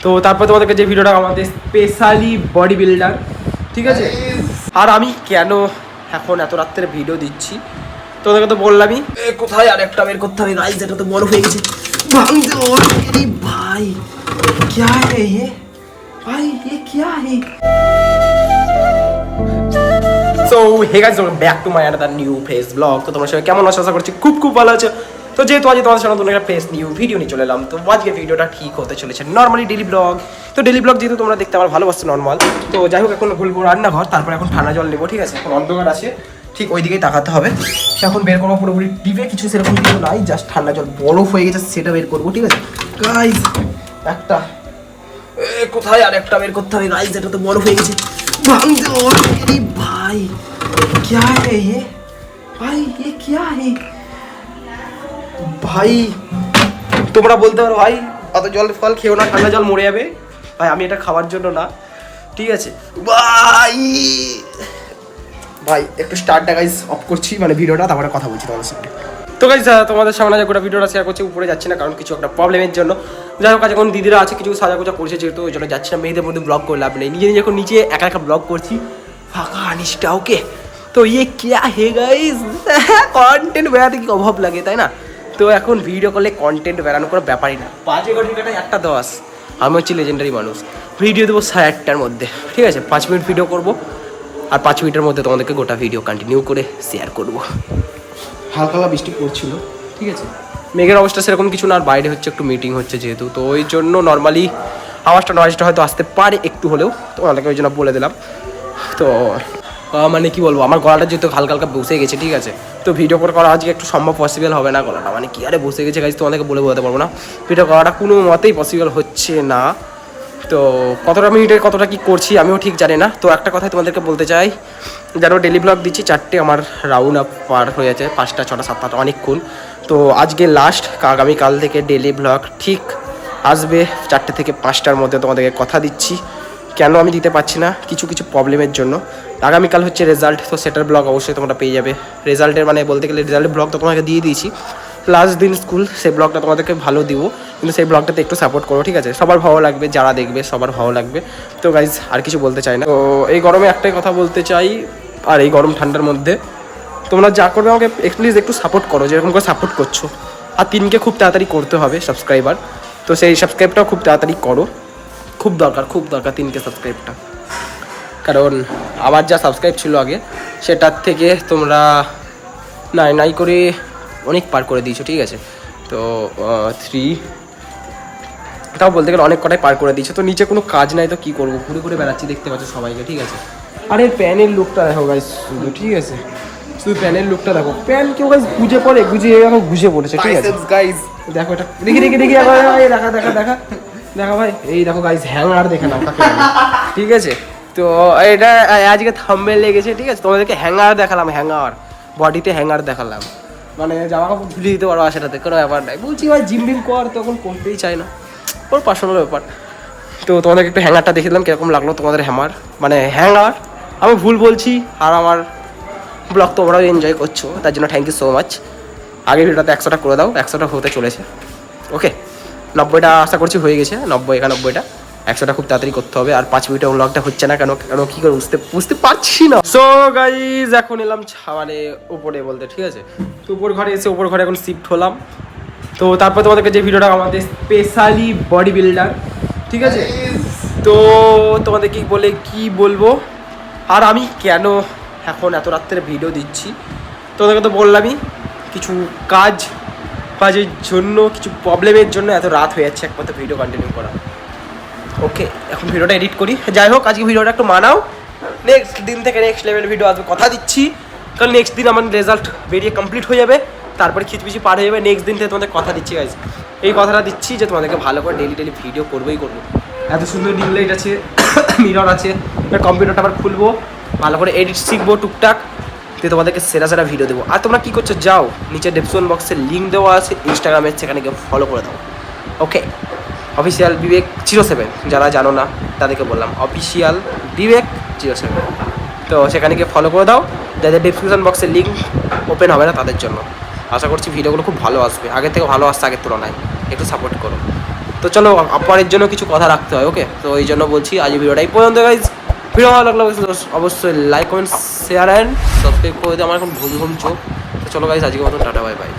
তো তারপর তোমাদেরকে যে ভিডিওটা আমাদের স্পেশালি বডি বিল্ডার, ঠিক আছে। আর আমি কেন এখন এত রাত্রে ভিডিও দিচ্ছি তোমাদেরকে তো বললামই। কোথায় আরেকটা বের করতে হবে গাইস, এটা তো বড় হয়ে গেছে। ভাই क्या है ये भाई, ये क्या है? So hey guys, welcome back to my another new face vlog. তো তোমরা সবাই কেমন আছো? আশা করছি খুব খুব ভালো আছো। তো যেহেতু আজ তোমাদের সামনে নতুন একটা ফেস নিউ ভিডিও নিয়ে চলে এলাম, তো আজকে ভিডিওটা ঠিক হতে চলেছে নর্মালি ডেলি ব্লগ। তো ডেলি ব্লগ যেহেতু তোমরা দেখতে আমার ভালোবাসছো নর্মাল, তো যাই হোক এখন বলবো রান্নাঘর, তারপর এখন ঠান্ডা জল নেবো, ঠিক আছে। এখন অন্ধকার আছে, ঠিক ওই দিকেই তাকাতে হবে। এখন বের করবো পুরোপুরি টিপে, কিছু সেরকম কিছু নাই, জাস্ট ঠান্ডা জল বরফ হয়ে গেছে সেটা বের করবো, ঠিক আছে গাইজ। একটা কোথায় আরেকটা বের করতে হবে গাইজ, এটা তো বরফ হয়ে গেছে। ভাই क्या है ये भाई, ये क्या है ভাই? তোমরা বলতে পারো ভাই অত জল ফল খেও না, ঠান্ডা জল মরে যাবে। ভাই আমি এটা খাওয়ার জন্য না, ঠিক আছে ভাই। ভাই একটু স্টার্টটা গাইজ অফ করছি, মানে ভিডিওটা, তারপরে কথা বলছি তোমাদের সঙ্গে। তো গাইজ তোমাদের সামনে যে গোটা ভিডিওটা শেয়ার করছি, উপরে যাচ্ছি না কারণ কিছু একটা প্রবলেমের জন্য। যাই হোক, এখন দিদিরা আছে, কিছু সাজাগোজা করছে যেহেতু, ওই জন্য যাচ্ছি না। মেয়েদের মধ্যে ব্লগ করে লাভ নেই, নিজে নিজে এখন নিচে একা একা ব্লগ করছি, ফাঁকা আনিসটা। ওকে, তো ইয়ে क्या है গাইজ, কন্টেন্ট বেড়াতে কি অভাব লাগে, তাই না? তো এখন ভিডিও করলে কন্টেন্ট বেড়ানো কোনো ব্যাপারই না। 5 ঘন্টায় 1:10, আমি হচ্ছি লেজেন্ডারি মানুষ। ভিডিও দেবো 8:30টার মধ্যে, ঠিক আছে। 5 মিনিট ভিডিও করবো, আর 5 মিনিটের মধ্যে তোমাদেরকে গোটা ভিডিও কন্টিনিউ করে শেয়ার করবো। হালকা হালকা বৃষ্টি পড়ছিল, ঠিক আছে। মেঘের অবস্থা সেরকম কিছু না, আর বাইরে হচ্ছে একটু মিটিং হচ্ছে যেহেতু, তো ওই জন্য নর্মালি আওয়াজটা নয়েজটা হয়তো আসতে পারে একটু হলেও, তোমাদেরকে ওই জন্য বলে দিলাম। তো মানে কি বলবো, আমার গলাটা যেহেতু হালকা হালকা বসে গেছে, ঠিক আছে। তো ভিডিও করা আজকে একটু সম্ভব পসিবল হবে না, গলাটা মানে কি আরে বসে গেছে গাইজ, তোমাদেরকে বলে বলতে পারবো না। ভিডিও করাটা কোনো মতেই পসিবল হচ্ছে না। তো কতটা মিনিটের কতটা কি করছি আমিও ঠিক জানি না। তো একটা কথাই তোমাদেরকে বলতে চাই, যেন ডেলি ব্লগ দিচ্ছি 4টে, আমার রাউন্ড আপ পার হয়ে যাচ্ছে, 5টা 6টা 7টা অনেকক্ষণ। তো আজকে লাস্ট, আগামীকাল থেকে ডেলি ব্লগ ঠিক আসবে 4টে থেকে 5টার মধ্যে, তোমাদেরকে কথা দিচ্ছি। কেন আমি দিতে পারছি না, কিছু কিছু প্রবলেমের জন্য। আগামীকাল হচ্ছে রেজাল্ট, তো সেটার ব্লগ অবশ্যই তোমরা পেয়ে যাবে। রেজাল্টের মানে বলতে গেলে রেজাল্টের ব্লগ তো তোমাকে দিয়ে দিয়েছি, লাস্ট দিন স্কুল, সেই ব্লগটা তোমাদেরকে ভালো দিব, কিন্তু সেই ব্লগটাতে একটু সাপোর্ট করো, ঠিক আছে। সবার ভালো লাগবে, যারা দেখবে সবার ভালো লাগবে। তো গাইজ আর কিছু বলতে চাই না। তো এই গরমে একটাই কথা বলতে চাই, আর এই গরম ঠান্ডার মধ্যে তোমরা যা করবে আমাকে প্লিজ একটু সাপোর্ট করো, যেরকম করে সাপোর্ট করছো। আর 3কে খুব তাড়াতাড়ি করতে হবে সাবস্ক্রাইবার, তো সেই সাবস্ক্রাইবটাও খুব তাড়াতাড়ি করো, খুব দরকার 3কে সাবস্ক্রাইবটা। কারণ আমার যা সাবস্ক্রাইব ছিল আগে, সেটার থেকে তোমরা নাই করে অনেক পার করে দিয়েছো, ঠিক আছে। তো 3 তাও বলতে গেলে অনেক কটাই পার করে দিয়েছো। তো নিচে কোনো কাজ নাই, তো কী করবো, ঘুরে ঘুরে বেড়াচ্ছি, দেখতে পাচ্ছ সবাইকে, ঠিক আছে। আর এই প্যানের লুকটা দেখো গাইজ শুধু, ঠিক আছে। শুধু প্যানের লুকটা দেখো, প্যান কেউ গাইজ গুজে পড়ে, এখন গুজে পড়েছে, ঠিক আছে গাইজ। দেখো এটা দেখি দেখা ভাই, এই দেখো গাইজ হ্যাঙ্গার দেখে নাও কাকে বলে, ঠিক আছে। তো এটা আজকে থাম্বনেল লেগেছে, ঠিক আছে। তোমাদেরকে হ্যাঙ্গার দেখালাম, হ্যাঙ্গার বডিতে হ্যাঙ্গার দেখালাম, মানে জামা কাপড় ঝুলিয়ে দিতে পারো, সেটাতে কোনো ব্যাপার নাই। বলছি ভাই জিম বিম কর, তখন করতেই চাই না, ওর পার্সোনাল ব্যাপার। তো তোমাদেরকে একটু হ্যাঙ্গারটা দেখে দিলাম, কীরকম লাগলো তোমাদের হ্যাঙ্গার। আমি ভুল বলছি, আর আমার ব্লগ তোমরাও এনজয় করছো, তার জন্য থ্যাংক ইউ সো মাচ। আগের ভিডিওতে 100টা করে দাও, 100টা হতে চলেছে। ওকে, 90টা আশা করছি হয়ে গেছে, 90-91টা, 100টা খুব তাড়াতাড়ি করতে হবে। আর 5 মিনিটের ব্লগটা হচ্ছে না কেন কী করে বুঝতে পারছি না। সো গাইজ এখন এলাম মানে উপরে বলতে, ঠিক আছে। তো উপর ঘরে এসে উপর ঘরে এখন শিফট হলাম। তো তারপর তোমাদেরকে যে ভিডিওটা আমাদের স্পেশালি বডি বিল্ডার, ঠিক আছে। তো তোমাদের কি বলবো, আর আমি কেন এখন এত রাত্রে ভিডিও দিচ্ছি তোমাদেরকে তো বললামই, কিছু কাজের জন্য, কিছু প্রবলেমের জন্য এত রাত হয়ে যাচ্ছে একমাত্র ভিডিও কন্টিনিউ করা। ওকে, এখন ভিডিওটা এডিট করি। যাই হোক, আজকে ভিডিওটা একটু মানাও, নেক্সট দিন থেকে নেক্সট লেভেল ভিডিও আসবে, কথা দিচ্ছি। কারণ নেক্সট দিন আমার রেজাল্ট বেরিয়ে কমপ্লিট হয়ে যাবে, তারপরে খিচপিচি পার হয়ে যাবে। নেক্সট দিন থেকে তোমাদের কথা দিচ্ছি গাইজ, এই কথাটা দিচ্ছি যে তোমাদেরকে ভালো করে ডেলি ভিডিও করবো। এত সুন্দর ডিম লাইট আছে, মিরর আছে, কম্পিউটারটা আবার খুলবো, ভালো করে এডিট শিখবো টুকটাক, দিয়ে তোমাদেরকে সেরা ভিডিও দেবো। আর তোমরা কী করছো, যাও নিচে ডেসক্রিপশন বক্সে লিঙ্ক দেওয়া আছে ইনস্টাগ্রামের, সেখানে গিয়ে ফলো করে দাও। ওকে, অফিসিয়াল বিবেক 07, যারা জানো না তাদেরকে বললাম, অফিসিয়াল বিবেক 07। তো সেখানে গিয়ে ফলো করে দাও, যাদের ডেসক্রিপশন বক্সে লিঙ্ক ওপেন হবে না তাদের জন্য। আশা করছি ভিডিওগুলো খুব ভালো আসবে, আগের থেকে ভালো আসছে আগের তুলনায়, একটু সাপোর্ট করো। তো চলো পরের জন্য কিছু কথা রাখতে হয়, ওকে? তো এই জন্য বলছি আজ ভিডিওটাই পর্যন্ত গাইজ। ভিডিও ভালো লাগলে অবশ্যই like comment share and subscribe করে দিও। আমার এখন ঘুম ঘুম চোখ। তো চলো গাইজ, আজকের মতন টাটা, বাই বাই।